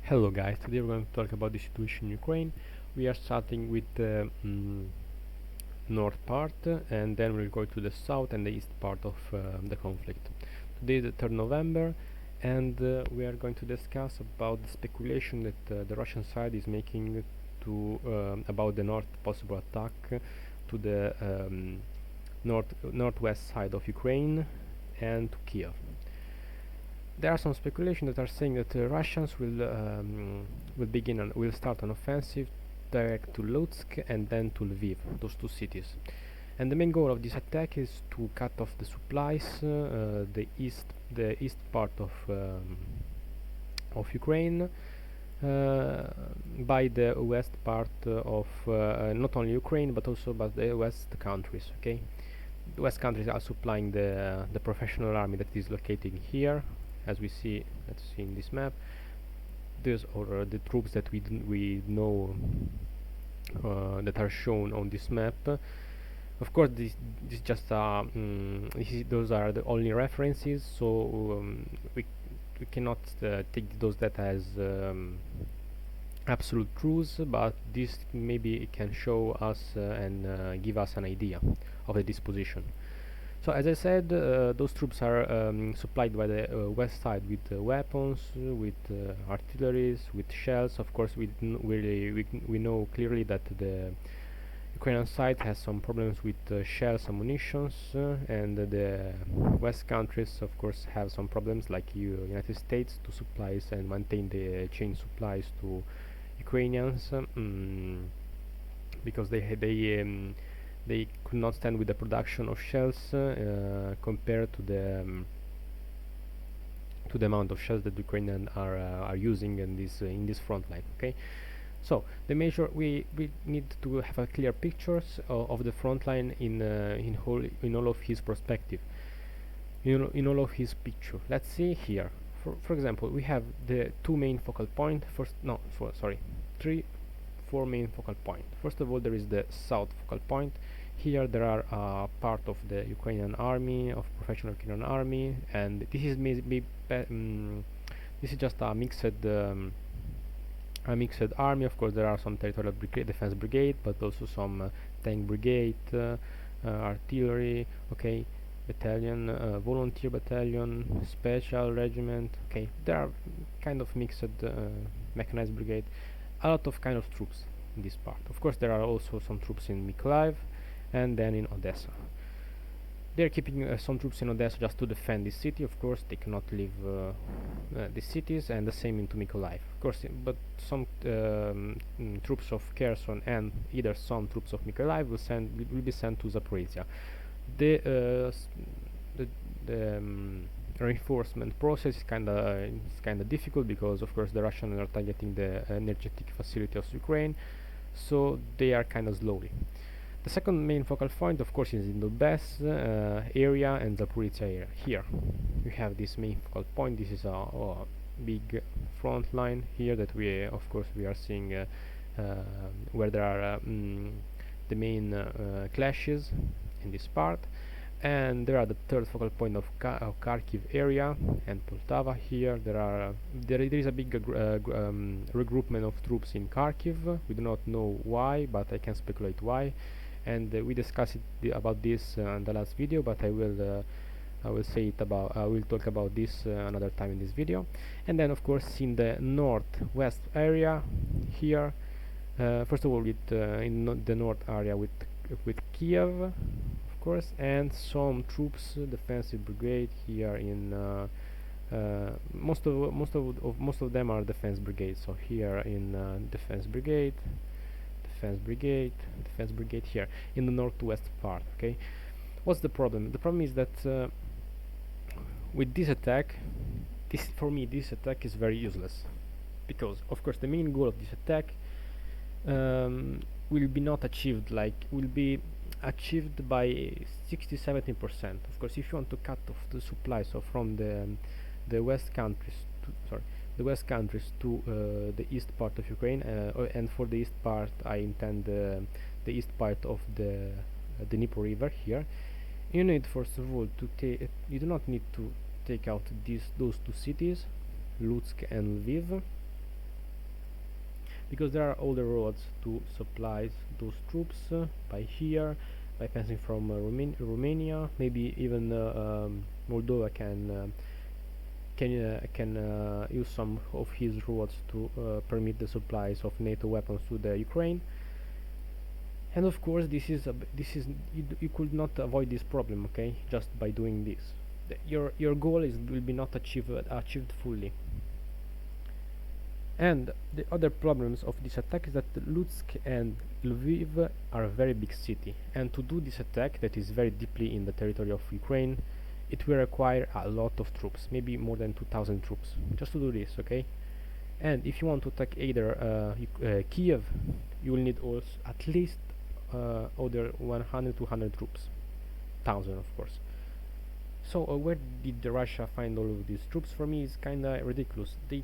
Hello guys, today we're going to talk about the situation in Ukraine. We are starting with the north part and then we'll go to the south and the east part of the conflict. Today is the 3rd November and we are going to discuss about the speculation that the Russian side is making to about the north possible attack to the northwest side of Ukraine and to Kiev. There are some speculation that are saying that Russians will start an offensive direct to Lutsk and then to Lviv, those two cities. And the main goal of this attack is to cut off the supplies, the east part of Ukraine, by the west part of not only Ukraine but also by the west countries. Okay, the west countries are supplying the professional army that is located here, as we see. Let's see in this map. These are the troops that we know that are shown on this map. Of course, this just those are the only references, so we cannot take those data as absolute truths, but this maybe it can show us and give us an idea of the disposition. So as I said, those troops are supplied by the west side with weapons, with artilleries, with shells. Of course, we know clearly that the Ukrainian side has some problems with shells and munitions, and the west countries, of course, have some problems like United States to supplies and maintain the chain supplies to Ukrainians, because they could not stand with the production of shells compared to the amount of shells that Ukrainians are using in this front line. Okay, so the measure we need to have a clear pictures of the front line in all of his perspective, in all of his picture. Let's see here. For example, we have the two main focal point. Four main focal point. First of all, there is the south focal point. Here there are part of the Ukrainian army, of professional Ukrainian army, and this is this is just a mixed army. Of course, there are some territorial defense brigade, but also some tank brigade, artillery, okay, battalion, volunteer battalion, special regiment. Okay, there are kind of mixed mechanized brigade, a lot of kind of troops in this part. Of course, there are also some troops in Mykolaiv and then in Odessa. They're keeping some troops in Odessa just to defend this city. Of course, they cannot leave the cities, and the same into Mykolaiv. Of course, but some troops of Kherson and either some troops of Mykolaiv will be sent to Zaporizhzhia. The reinforcement process is kind of difficult because, of course, the Russians are targeting the energetic facility of Ukraine, so they are kind of slowly. The second main focal point, of course, is in the Donbass area and Zaporizhzhia area. Here we have this main focal point. This is a big front line here that of course, we are seeing where there are the main clashes in this part. And there are the third focal point of Kharkiv area and Poltava. Here there is a big regroupment of troops in Kharkiv. We do not know why, but I can speculate why. And we discussed about this in the last video, but I will talk about this another time in this video. And then, of course, in the northwest area here, first of all, in the north area with Kiev, of course, and some troops, defensive brigade here in most of them are defense brigade. So here in defense brigade here in the northwest part. Okay, what's the problem? The problem is that with this attack, for me this attack is very useless, because of course the main goal of this attack will be achieved by 60-70%. Of course, if you want to cut off the supply, so from the west countries to the east part of Ukraine, and for the east part I intend the east part of the Dnieper River here. You need, first of all, you do not need to take out those two cities, Lutsk and Lviv. because there are all the roads to supply those troops by here, by passing from Romania, maybe even Moldova can use some of his roads to permit the supplies of NATO weapons to the Ukraine. And of course, you could not avoid this problem, okay, just by doing this. Your goal will be not achieved fully. And the other problems of this attack is that Lutsk and Lviv are a very big city, and to do this attack that is very deeply in the territory of Ukraine, it will require a lot of troops, maybe more than 2,000 troops, just to do this, okay? And if you want to attack either Kiev, you will need also at least other 100 200 troops, 1,000 of course. So where did Russia find all of these troops? For me, it's kinda ridiculous. They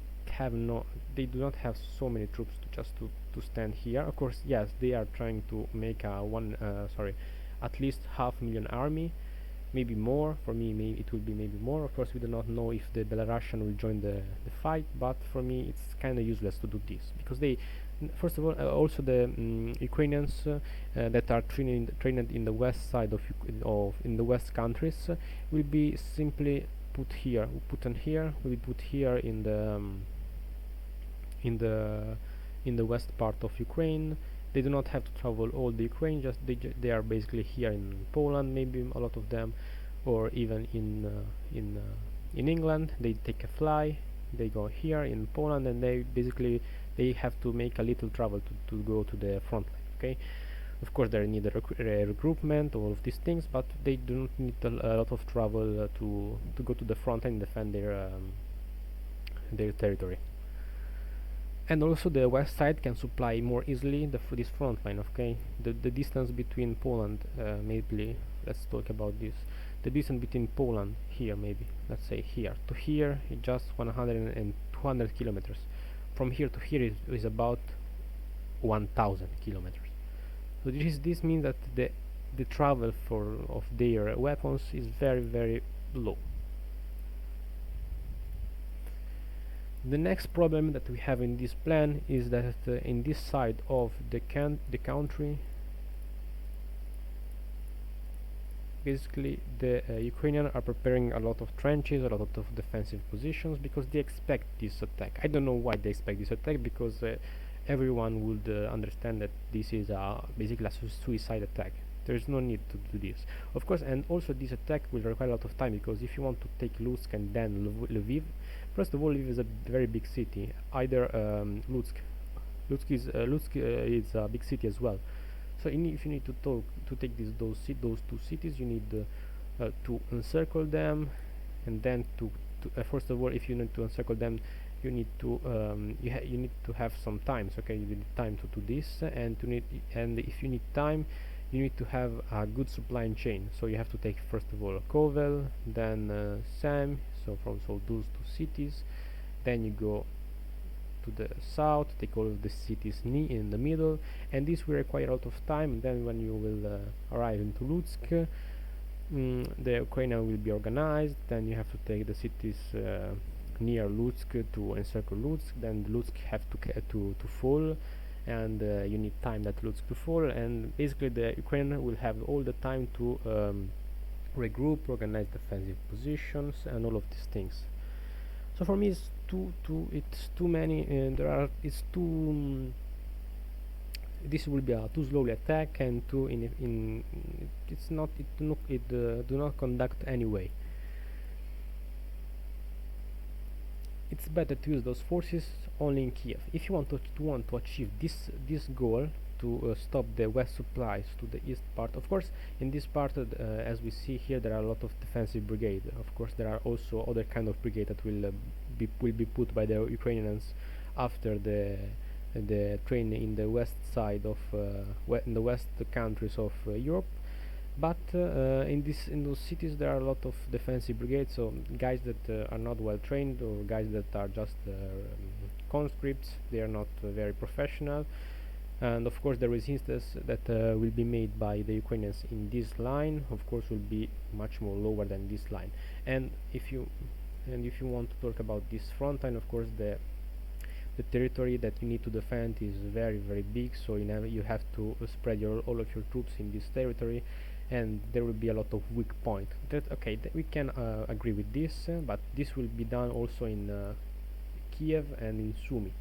do not have so many troops to stand here. Of course, yes, they are trying to make a at least 500,000 army, maybe more. For me, maybe it will be maybe more. Of course, we do not know if the Belarusian will join the fight, but for me, it's kind of useless to do this because first of all, also the Ukrainians that are trained in the west side of in the west countries will be simply put here, will be put here in the west part of Ukraine. They do not have to travel all the Ukraine, just they are basically here in Poland, maybe a lot of them, or even in England. They take a fly, they go here in Poland, and they have to make a little travel to go to the front line. Okay, of course they need recruitment, all of these things, but they do not need a lot of travel to go to the front and defend their territory. And also the west side can supply more easily this front line. Okay, the distance between Poland, maybe let's talk about this. The distance between Poland here, maybe let's say here to here, is just 100 and 200 kilometers. From here to here is about 1,000 kilometers. So this means that the travel of their weapons is very very low. The next problem that we have in this plan is that in this side of the country, basically the Ukrainians are preparing a lot of trenches, a lot of defensive positions, because they expect this attack. I don't know why they expect this attack, because everyone would understand that this is basically a suicide attack. There's no need to do this, of course. And also this attack will require a lot of time, because if you want to take Lutsk and then Lviv, first of all, Lviv is a very big city. Either Lutsk is a big city as well. So if you need to take those two cities, you need to encircle them, and then first of all, if you need to encircle them, you need to you need to have some time. Okay, you need time to do this, and if you need time, you need to have a good supply chain. So you have to take first of all Kovel, then Sam. So from those two cities, then you go to the south, take all of the cities in the middle, and this will require a lot of time. Then when you will arrive into Lutsk, the Ukrainian will be organized. Then you have to take the cities near Lutsk to encircle Lutsk. Then Lutsk have to fall, and you need time that Lutsk to fall, and basically the Ukraine will have all the time to regroup, organize defensive positions, and all of these things. So for me, it's too many, and this will be a too slowly attack, and do not conduct anyway. It's better to use those forces only in Kiev. If you want to achieve this goal, to stop the west supplies to the east part. Of course, in this part, as we see here, there are a lot of defensive brigade. Of course, there are also other kind of brigade that will be put by the Ukrainians after the train in the west side of in the west countries of Europe. But in those cities, there are a lot of defensive brigades. So guys that are not well trained, or guys that are just conscripts, they are not very professional. And of course the resistance that will be made by the Ukrainians in this line, of course, will be much more lower than this line. And if you want to talk about this front line, of course the the territory that you need to defend is very very big, so you have to spread all of your troops in this territory, and there will be a lot of weak point. Okay, we can agree with this, but this will be done also in Kiev and in Sumy.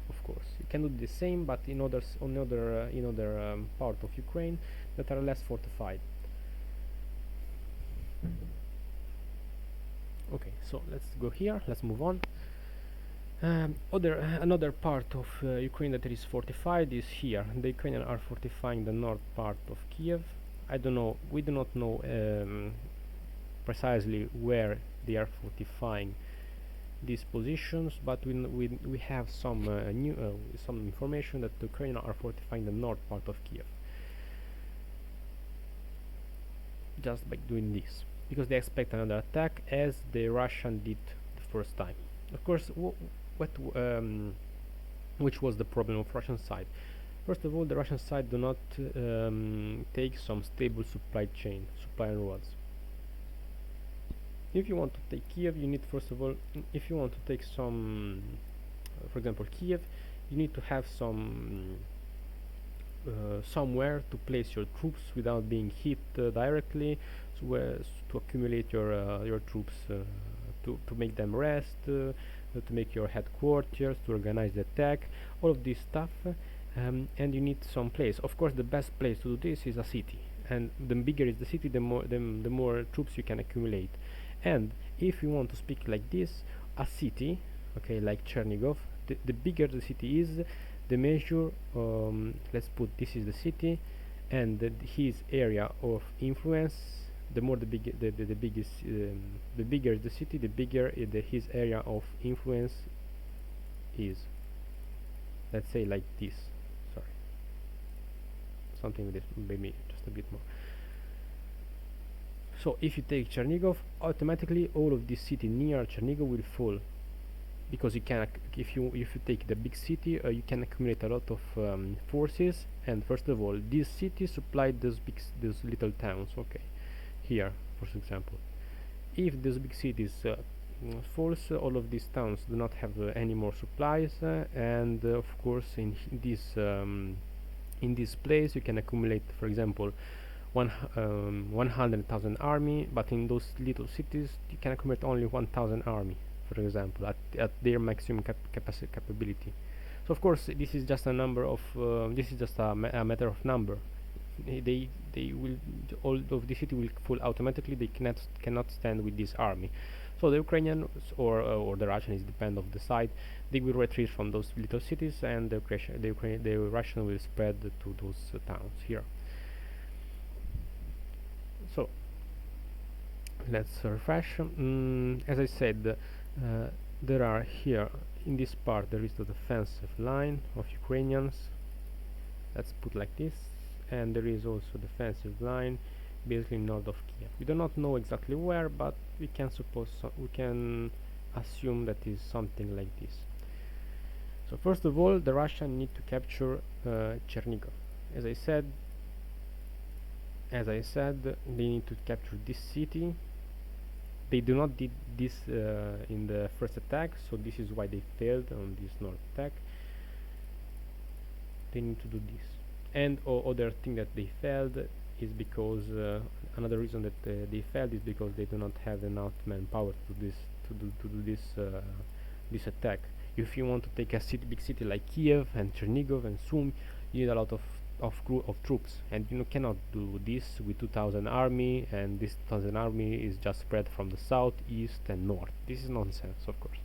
Of course, you can do the same, but in other part of Ukraine that are less fortified. Okay, so let's go here. Let's move on. Another part of Ukraine that is fortified is here. The Ukrainians are fortifying the north part of Kiev. I don't know. We do not know precisely where they are fortifying these positions, but we have some some information that the Ukrainians are fortifying the north part of Kiev. Just by doing this, because they expect another attack, as the Russian did the first time. Of course, which was the problem of Russian side? First of all, the Russian side do not take some stable supply roads. If you want to take Kiev, you need, first of all, if you want to take some, for example, Kiev, you need to have some somewhere to place your troops without being hit directly, so to accumulate your troops, to make them rest, to make your headquarters, to organize the attack, all of this stuff, and you need some place. Of course, the best place to do this is a city, and the bigger is the city, the more troops you can accumulate. And if you want to speak like this, a city, okay, like Chernigov, the bigger the city is, the measure, let's put this is the city, and his area of influence, the more the bigger the city, the bigger his area of influence is. Let's say like this. Sorry, something like this, maybe just a bit more. So if you take Chernigov, automatically all of this city near Chernigov will fall, because you can if you take the big city, you can accumulate a lot of forces. And first of all, this city supplied those little towns. Okay, here for example, if this big cities falls, all of these towns do not have any more supplies, and of course in this place you can accumulate, for example, 100,000 army, but in those little cities you can accumulate only 1,000 army, for example, at their maximum capability. So of course this is just a number of this is just a matter of number. They will, all of the city will fall automatically. They cannot stand with this army. So the Ukrainians or the Russians, depend of the side, they will retreat from those little cities, and the Russian will spread to those towns here. So let's refresh. As I said, there are here in this part there is the defensive line of Ukrainians. Let's put like this, and there is also defensive line basically north of Kiev. We do not know exactly where, but we can suppose we can assume that is something like this. So first of all, the Russians need to capture Chernigov. As I said, they need to capture this city. They do not did this in the first attack, so this is why they failed on this north attack. They need to do this. And other thing that they failed is because another reason that they failed is because they do not have enough manpower to do this attack. If you want to take a big city like Kiev and Chernigov and Sumy, you need a lot of troops, and you cannot do this with 2,000 army, and this 2,000 army is just spread from the south, east and north. This is nonsense, of course.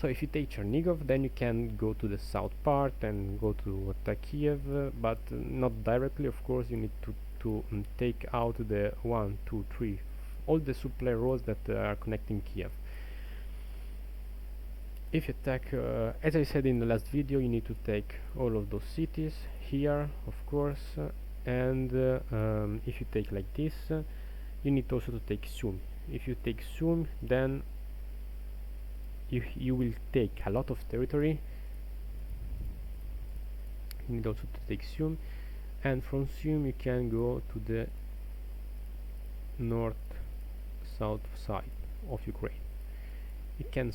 So if you take Chernigov, then you can go to the south part and go to attack Kiev, but not directly, of course. You need to take out the 1, 2, 3, all the supply roads that are connecting Kiev. If you attack, as I said in the last video, you need to take all of those cities here, of course, and if you take like this, you need also to take Sumy. If you take Sumy, then you will take a lot of territory. You need also to take Sumy, and from Sumy you can go to the north-south side of Ukraine. you can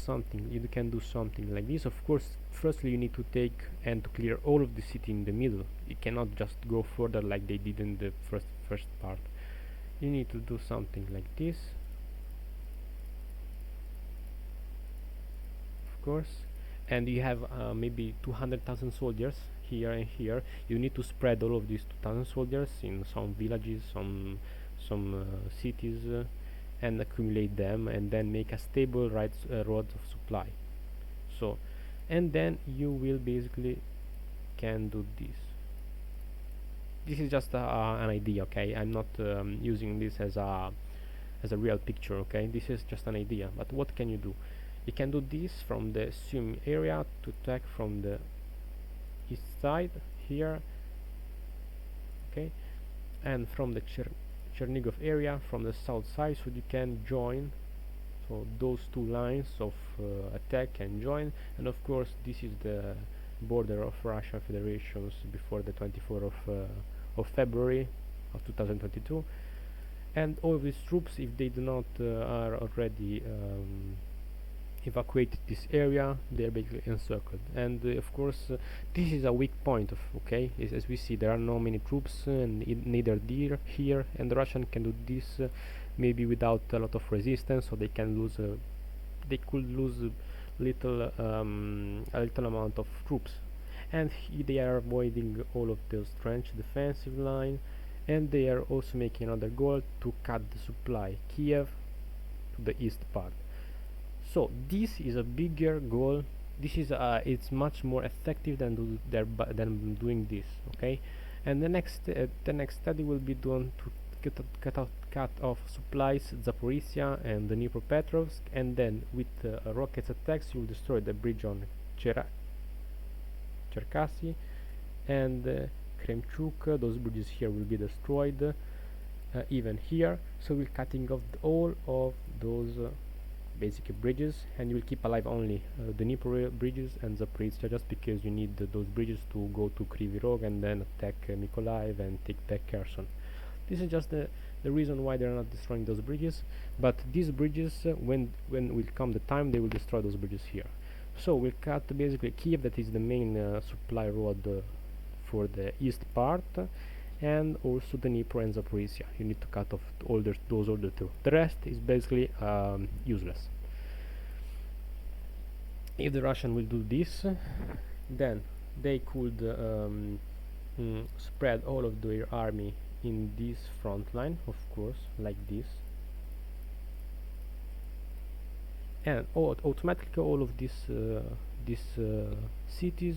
do something like this. Of course, firstly you need to take and to clear all of the city in the middle. You cannot just go further like they did in the first part. You need to do something like this, of course. And you have maybe 200,000 soldiers here and here. You need to spread all of these 2,000 soldiers in some villages, some cities, and accumulate them, and then make a stable road of supply. So, and then you will basically can do this. This is just an idea, okay? I'm not using this as a real picture, okay? This is just an idea. But what can you do? You can do this from the Sumy area to attack from the east side here, okay, and from the Chernigov area from the south side, so you can join. So those two lines of attack and join, and of course this is the border of Russian Federations before the 24th of February of 2022, and all these troops, if they do not are already evacuated this area, they are basically encircled. And of course this is a weak point of, okay, as we see there are no many troops and neither there here, and the Russian can do this maybe without a lot of resistance, so they can lose they could lose a little amount of troops, and they are avoiding all of those trench defensive line, and they are also making another goal to cut the supply Kiev to the east part. So this is a bigger goal. This is it's much more effective than than doing this, okay? And the next study will be done to cut off supplies Zaporizhzhia and the Dnipropetrovsk, and then with rockets attacks you will destroy the bridge on Cherkasy and Kremchuk. Those bridges here will be destroyed, even here. So we're cutting off all of those basic bridges, and you will keep alive only the Dnipro bridges and Zaporizhzhia, just because you need those bridges to go to Kryvyi Rog and then attack Mykolaiv and take back Kherson. This is just the reason why they're not destroying those bridges, but these bridges, when will come the time, they will destroy those bridges here. So we'll cut basically Kiev, that is the main supply road for the east part, and also the Dnipro and Zaporizhzhia. You need to cut off those older two. The rest is basically useless. If the Russian will do this, then they could spread all of their army in this front line, of course, like this, and automatically all of these cities,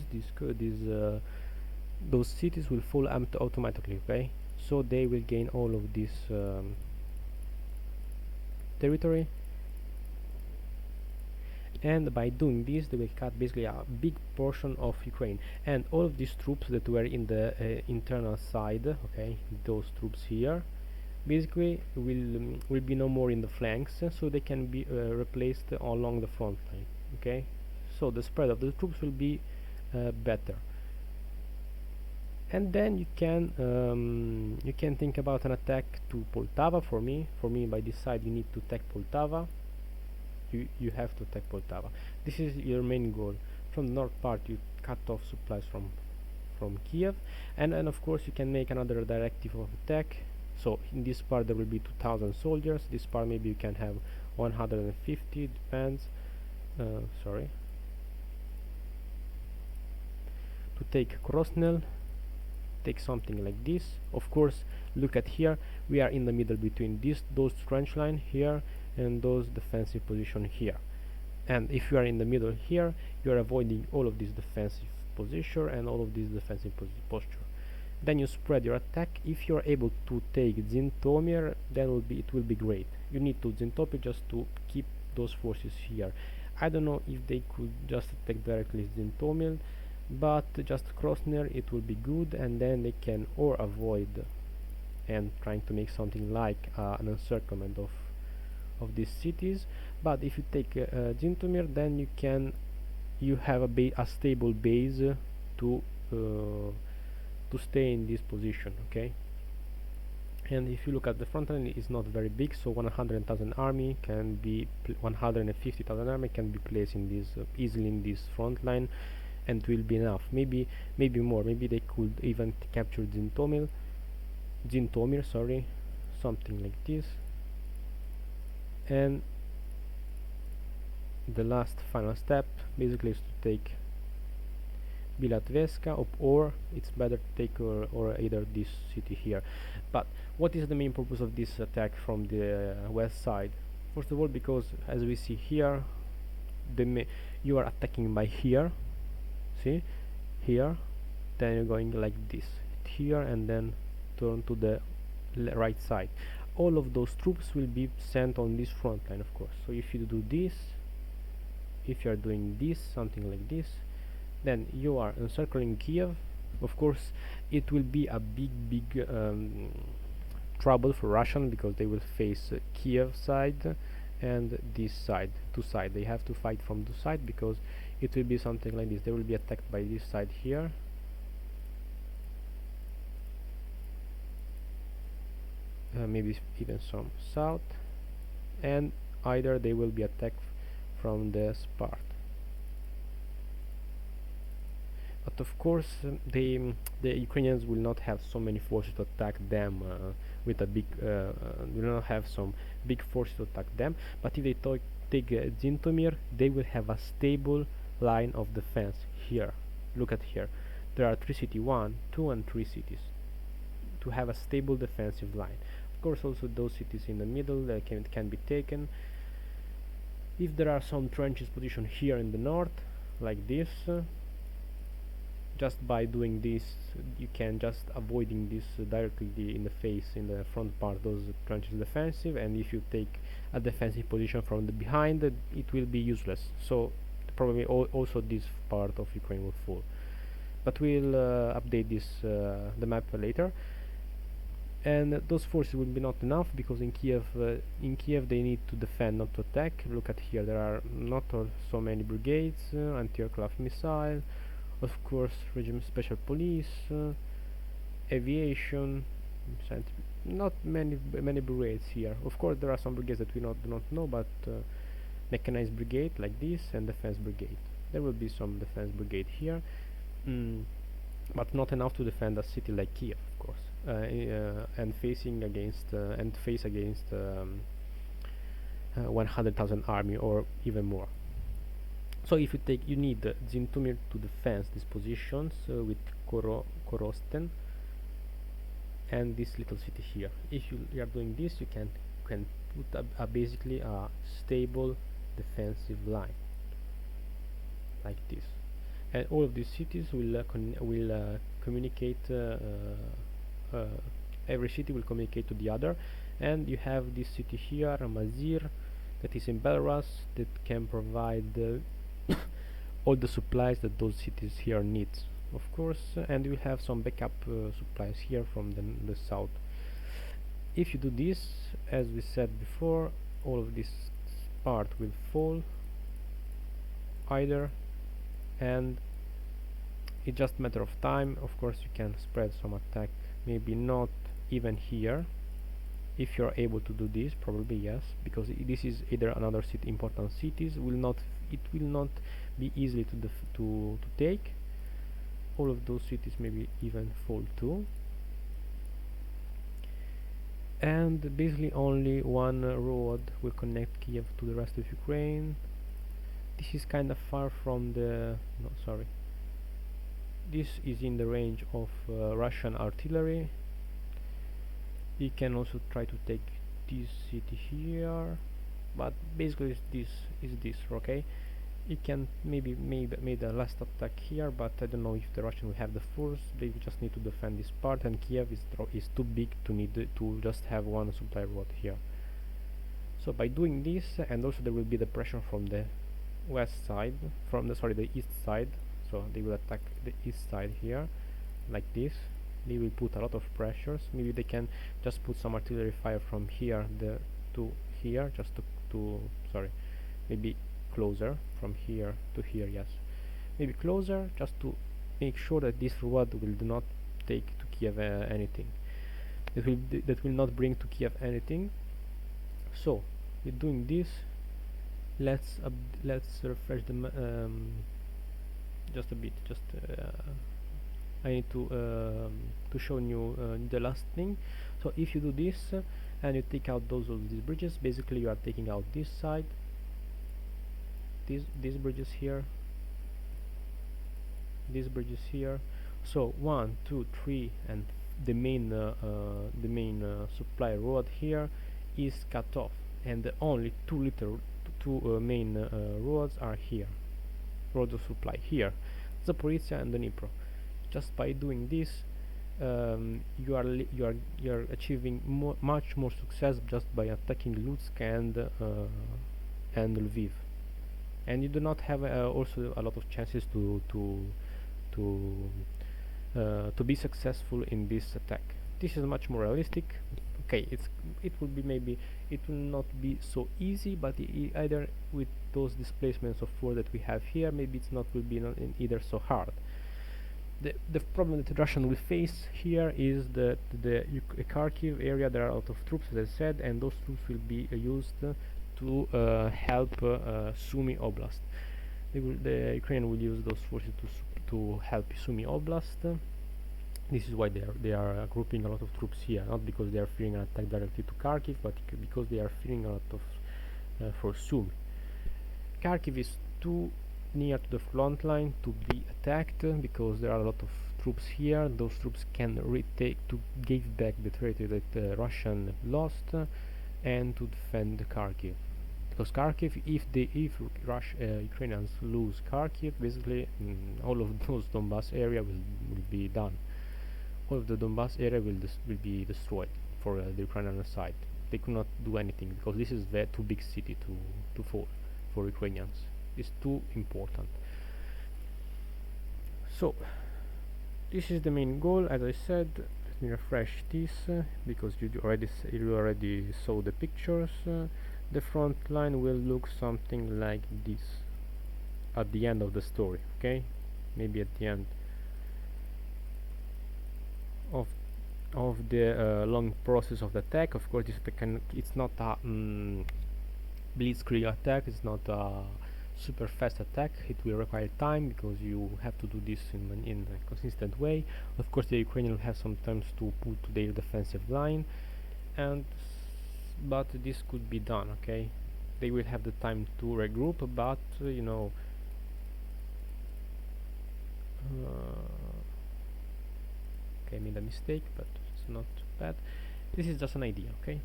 those cities will fall automatically, okay? So they will gain all of this territory, and by doing this they will cut basically a big portion of Ukraine, and all of these troops that were in the internal side, okay, those troops here basically will be no more in the flanks, so they can be replaced along the front line, okay? So the spread of the troops will be better. And then you can think about an attack to Poltava. For me by this side you need to attack Poltava. You have to attack Poltava. This is your main goal. From the north part you cut off supplies from Kiev, and then of course you can make another directive of attack. So in this part there will be 2,000 soldiers. This part maybe you can have 150, depends. Sorry. To take Krosnel, take something like this. Of course, look at here, we are in the middle between those trench line here and those defensive position here, and if you are in the middle here you are avoiding all of this defensive position and all of this defensive posture. Then you spread your attack. If you are able to take Zintomir, then it will be great. You need to Zintomir just to keep those forces here. I don't know if they could just attack directly Zintomir, but just Krosner it will be good, and then they can or avoid and trying to make something like an encirclement of these cities. But if you take Zintomir, then you have a stable base to stay in this position, okay? And if you look at the front line, it's not very big, so 100,000 army can be 150,000 army can be placed in this easily in this front line, and it will be enough. Maybe more. Maybe they could even capture Zintomir, sorry, something like this. And the last final step basically is to take Bilatveska, or it's better to take or either this city here. But what is the main purpose of this attack from the west side? First of all, because as we see here, you are attacking by here, see, here, then you're going like this, here, and then turn to the right side. All of those troops will be sent on this front line, of course. So if you do this, if you are doing this, something like this, then you are encircling Kiev. Of course, it will be a big trouble for Russian, because they will face Kiev side and this side, two side. They have to fight from two side, because it will be something like this. They will be attacked by this side here, maybe even some south, and either they will be attacked from the Spart. But of course, the Ukrainians will not have so many forces to attack them with a big. Will not have some big forces to attack them. But if they take Zintomir, they will have a stable line of defense here. Look at here. There are 3 cities, 1, 2, and 3 cities to have a stable defensive line. Of course, also those cities in the middle can be taken. If there are some trenches positioned here in the north, like this. Just by doing this, you can just avoiding this directly in the face, in the front part, those trenches defensive, and if you take a defensive position from the behind, it will be useless. So probably also this part of Ukraine will fall. But we'll update this the map later. And those forces will be not enough, because in Kiev they need to defend, not to attack. Look at here, there are not so many brigades, anti-aircraft missile, of course, regime special police, aviation, not many brigades here. Of course, there are some brigades that we do not know, but mechanized brigade like this, and defense brigade. There will be some defense brigade here, but not enough to defend a city like Kiev, of course, and face against 100,000 army or even more. So if you need Zintomir to defend these positions with Korosten and this little city here. If you are doing this, you can put basically a stable defensive line like this, and all of these cities will communicate. Every city will communicate to the other, and you have this city here, Mazir, that is in Belarus, that can provide all the supplies that those cities here needs, of course, and we have some backup supplies here from the south. If you do this, as we said before, all of this part will fall either, and it's just a matter of time. Of course, you can spread some attack, maybe not even here. If you're able to do this, probably yes, because this is either another important cities. It will not be easily to take. All of those cities maybe even fall too. And basically only one road will connect Kiev to the rest of Ukraine. This is kind of far from the... no, sorry. This is in the range of Russian artillery. You can also try to take this city here, but basically this is this, okay? You can maybe made a last attack here, but I don't know if the Russian will have the force. They just need to defend this part, and Kiev is too big to just have one supply road here. So by doing this, and also there will be the pressure from the west side, the east side. So they will attack the east side here, like this. They will put a lot of pressures. Maybe they can just put some artillery fire from here to here, just to sorry, maybe closer from here to here. Yes, maybe closer, just to make sure that this road will do not take to Kiev anything. that will not bring to Kiev anything. So with doing this, let's refresh the just a bit. Just I need to show you the last thing. So if you do this and you take out these bridges, basically you are taking out this side, these bridges here, these bridges here. So 1, 2, 3, and the main supply road here is cut off, and only two main roads are here, roads of supply here, Zaporizhzhia and Dnipro. Just by doing this, you are achieving much more success just by attacking Lutsk and Lviv, and you do not have also a lot of chances to be successful in this attack. This is much more realistic. Okay, it will be, maybe it will not be so easy, but either with those displacements of 4 that we have here, maybe it's not will be not either so hard. The problem that Russian will face here is the Kharkiv area. There are a lot of troops, as I said, and those troops will be used to help Sumy Oblast. The Ukraine will use those forces to help Sumy Oblast. This is why they are grouping a lot of troops here, not because they are fearing an attack directly to Kharkiv, but because they are fearing a lot of for Sumy. Kharkiv is too near to the front line to be attacked because there are a lot of troops here. Those troops can retake to give back the territory that Russian lost and to defend Kharkiv. Because Kharkiv, if Ukrainians lose Kharkiv, basically all of those Donbass area will be done. All of the Donbass area will be destroyed for the Ukrainian side. They could not do anything because this is too big city to fall for Ukrainians. It's too important. So this is the main goal. As I said, let me refresh this because you already saw the pictures. The front line will look something like this at the end of the story. Okay, maybe at the end of the long process of the attack. Of course, it's not a blitzkrieg attack. It's not a super fast attack. It will require time because you have to do this in a consistent way. Of course, the Ukrainians will have some time to put their defensive line, but this could be done. Okay, they will have the time to regroup, but you know, okay, I made a mistake, but it's not bad. This is just an idea. Okay,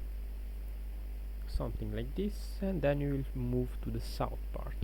something like this, and then you will move to the south part.